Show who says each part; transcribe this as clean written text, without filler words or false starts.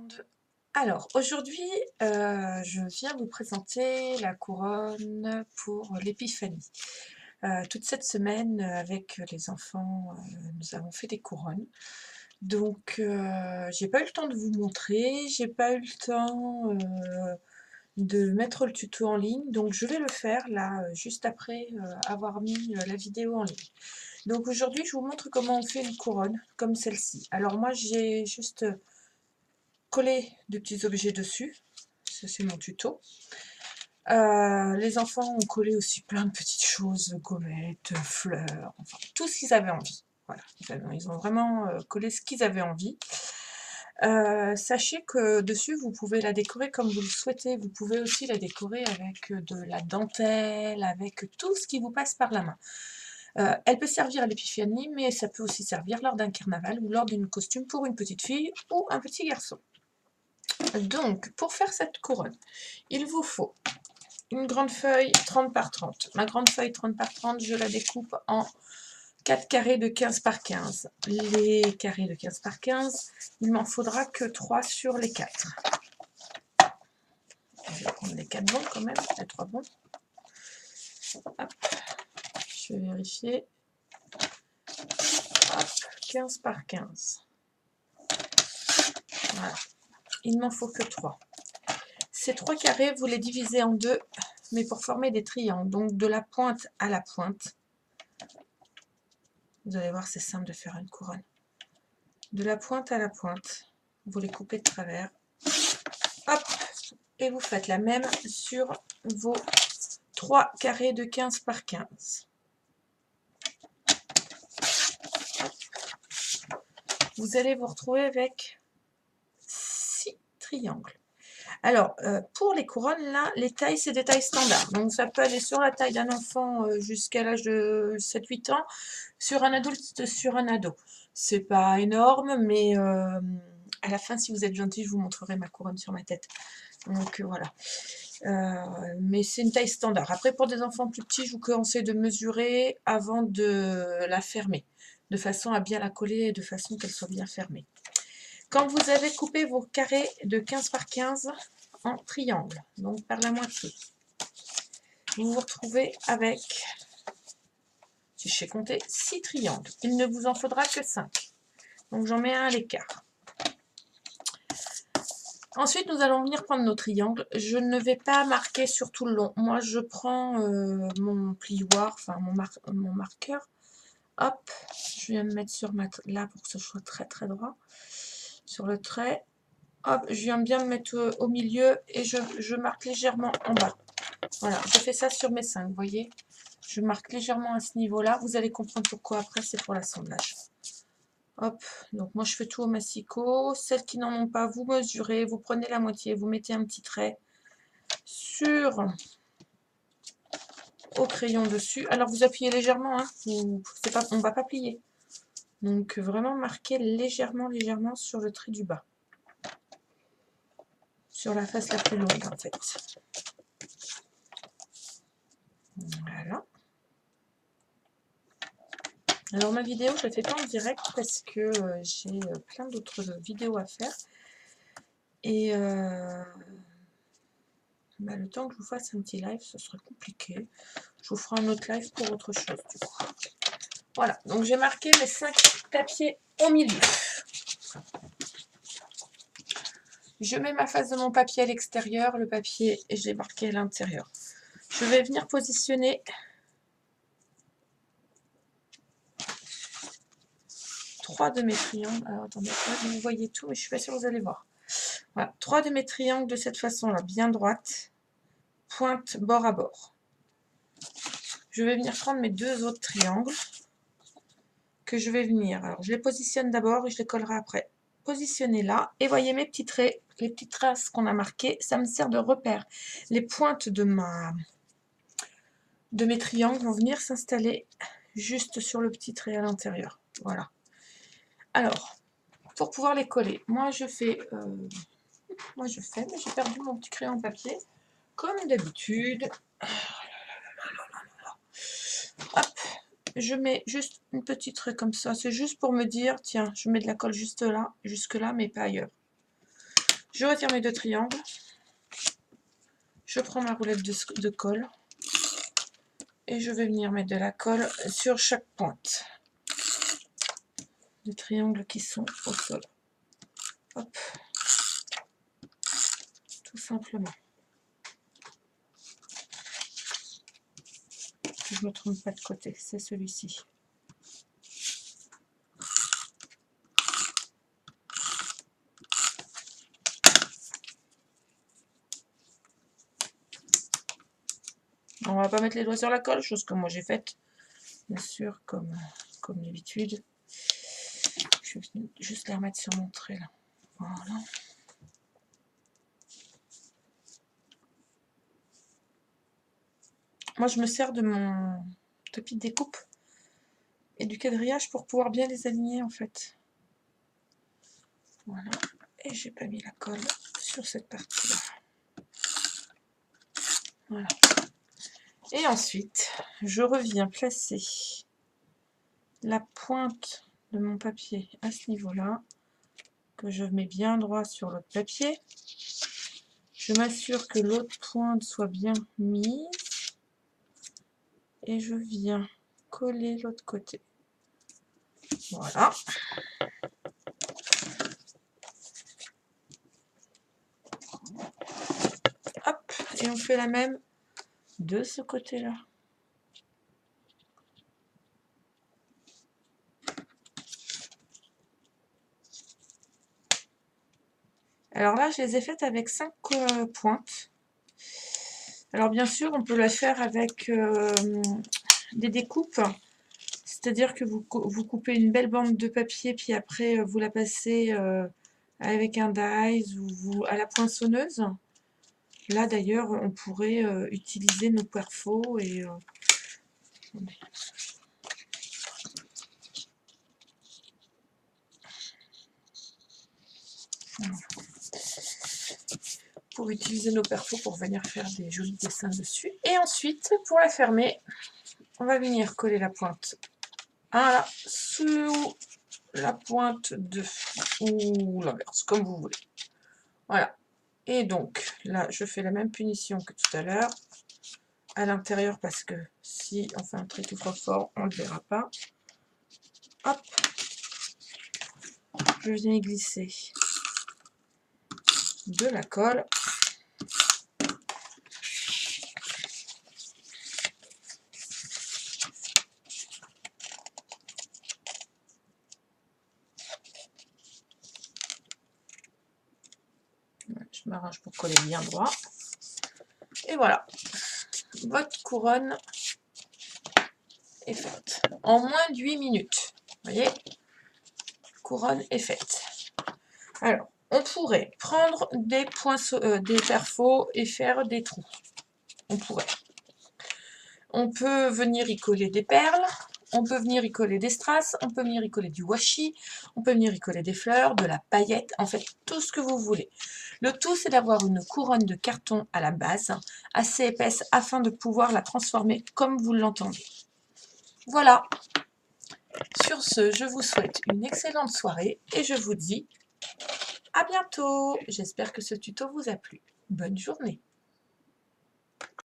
Speaker 1: monde. Alors aujourd'hui, je viens vous présenter la couronne pour l'épiphanie. Toute cette semaine, avec les enfants, nous avons fait des couronnes. Donc j'ai pas eu le temps de vous montrer, j'ai pas eu le temps, de mettre le tuto en ligne, donc je vais le faire là, juste après, avoir mis, la vidéo en ligne. Donc aujourd'hui, je vous montre comment on fait une couronne comme celle-ci. Alors moi, j'ai juste collé de petits objets dessus. Ça, c'est mon tuto. Les enfants ont collé aussi plein de petites choses, gommettes, fleurs, enfin tout ce qu'ils avaient envie. Voilà, ils ont vraiment collé ce qu'ils avaient envie. Sachez que dessus, vous pouvez la décorer comme vous le souhaitez. Vous pouvez aussi la décorer avec de la dentelle, avec tout ce qui vous passe par la main. Elle peut servir à l'épiphanie, mais ça peut aussi servir lors d'un carnaval ou lors d'une costume pour une petite fille ou un petit garçon. Donc, pour faire cette couronne, il vous faut une grande feuille 30 par 30. Ma grande feuille 30 par 30, je la découpe en 4 carrés de 15 par 15. Les carrés de 15 par 15, il m'en faudra que 3 sur les 4. Je vais prendre les 4 bons quand même, les 3 bons. Hop, je vais vérifier. Hop, 15 par 15. Voilà. Il ne m'en faut que 3. Ces 3 carrés, vous les divisez en deux, mais pour former des triangles. Donc de la pointe à la pointe. Vous allez voir, c'est simple de faire une couronne. De la pointe à la pointe, vous les coupez de travers. Hop, et vous faites la même sur vos 3 carrés de 15 par 15. Hop. Vous allez vous retrouver avec 6 triangles. Alors, pour les couronnes, là, les tailles, c'est des tailles standards. Donc, ça peut aller sur la taille d'un enfant jusqu'à l'âge de 7-8 ans, sur un adulte, sur un ado. C'est pas énorme, mais à la fin, si vous êtes gentil, je vous montrerai ma couronne sur ma tête. Donc, voilà. Mais c'est une taille standard. Après, pour des enfants plus petits, je vous conseille de mesurer avant de la fermer, de façon à bien la coller et de façon qu'elle soit bien fermée. Quand vous avez coupé vos carrés de 15 par 15 en triangle, donc par la moitié, vous vous retrouvez avec, si je sais compter, 6 triangles. Il ne vous en faudra que 5. Donc j'en mets un à l'écart. Ensuite, nous allons venir prendre nos triangles. Je ne vais pas marquer sur tout le long. Moi, je prends mon plioir, enfin mon marqueur. Hop, je viens de mettre sur là pour que ce soit très très droit. Sur le trait. Hop, je viens bien me mettre au milieu et je marque légèrement en bas. Voilà, je fais ça sur mes 5, vous voyez. Je marque légèrement à ce niveau-là. Vous allez comprendre pourquoi après, c'est pour l'assemblage. Hop, donc moi je fais tout au massicot. Celles qui n'en ont pas, vous mesurez, vous prenez la moitié, vous mettez un petit trait au crayon dessus. Alors vous appuyez légèrement, hein, on ne va pas plier. Donc vraiment marquez légèrement sur le trait du bas. Sur la face la plus longue en fait. Voilà. Alors ma vidéo, je ne la fais pas en direct parce que j'ai plein d'autres vidéos à faire. Et le temps que je vous fasse un petit live, ce serait compliqué. Je vous ferai un autre live pour autre chose du coup. Voilà, donc j'ai marqué mes 5 papiers au milieu. Je mets ma face de mon papier à l'extérieur, le papier, et je l'ai marqué à l'intérieur. Je vais venir positionner 3 de mes triangles. Alors attendez, là, vous voyez tout, mais je suis pas sûre que vous allez voir. Voilà, 3 de mes triangles de cette façon-là, bien droite, pointe bord à bord. Je vais venir prendre mes 2 autres triangles que je vais venir. Alors je les positionne d'abord et je les collerai après. Positionner là, et voyez mes petits traits, les petites traces qu'on a marquées, ça me sert de repère. Les pointes de mes triangles vont venir s'installer juste sur le petit trait à l'intérieur. Voilà. Alors, pour pouvoir les coller, moi je fais, mais j'ai perdu mon petit crayon papier, comme d'habitude. Hop, je mets juste une petite trait comme ça, c'est juste pour me dire, tiens, je mets de la colle juste là, jusque là, mais pas ailleurs. Je retire mes 2 triangles. Je prends ma roulette de colle. Et je vais venir mettre de la colle sur chaque pointe des triangles qui sont au sol. Hop. Tout simplement. Je ne me trompe pas de côté, c'est celui-ci. On va pas mettre les doigts sur la colle, chose que moi j'ai faite, bien sûr, comme d'habitude. Je vais juste les remettre sur mon trait là. Voilà. Moi je me sers de mon tapis de découpe et du quadrillage pour pouvoir bien les aligner en fait. Voilà. Et j'ai pas mis la colle sur cette partie là. Voilà. Et ensuite, je reviens placer la pointe de mon papier à ce niveau-là, que je mets bien droit sur l'autre papier. Je m'assure que l'autre pointe soit bien mise. Et je viens coller l'autre côté. Voilà. Hop, et on fait la même de ce côté-là. Alors là, je les ai faites avec 5 pointes. Alors bien sûr, on peut la faire avec des découpes. C'est-à-dire que vous coupez une belle bande de papier, puis après vous la passez avec un dies ou à la poinçonneuse. Là d'ailleurs, on pourrait utiliser nos perfos et... pour utiliser nos perfos pour venir faire des jolis dessins dessus. Et ensuite, pour la fermer, on va venir coller la pointe là, sous la pointe de... ou l'inverse, comme vous voulez. Voilà. Et donc, là, je fais la même punition que tout à l'heure, à l'intérieur, parce que si on fait un trait tout trop fort, on ne le verra pas. Hop. Je viens glisser de la colle. Je m'arrange pour coller bien droit. Et voilà. Votre couronne est faite. En moins de 8 minutes. Vous voyez? Couronne est faite. Alors, on pourrait prendre des perfos et faire des trous. On pourrait. On peut venir y coller des perles, on peut venir y coller des strass, on peut venir y coller du washi, on peut venir y coller des fleurs, de la paillette, en fait tout ce que vous voulez. Le tout c'est d'avoir une couronne de carton à la base, assez épaisse afin de pouvoir la transformer comme vous l'entendez. Voilà. Sur ce, je vous souhaite une excellente soirée et je vous dis à bientôt. J'espère que ce tuto vous a plu. Bonne journée.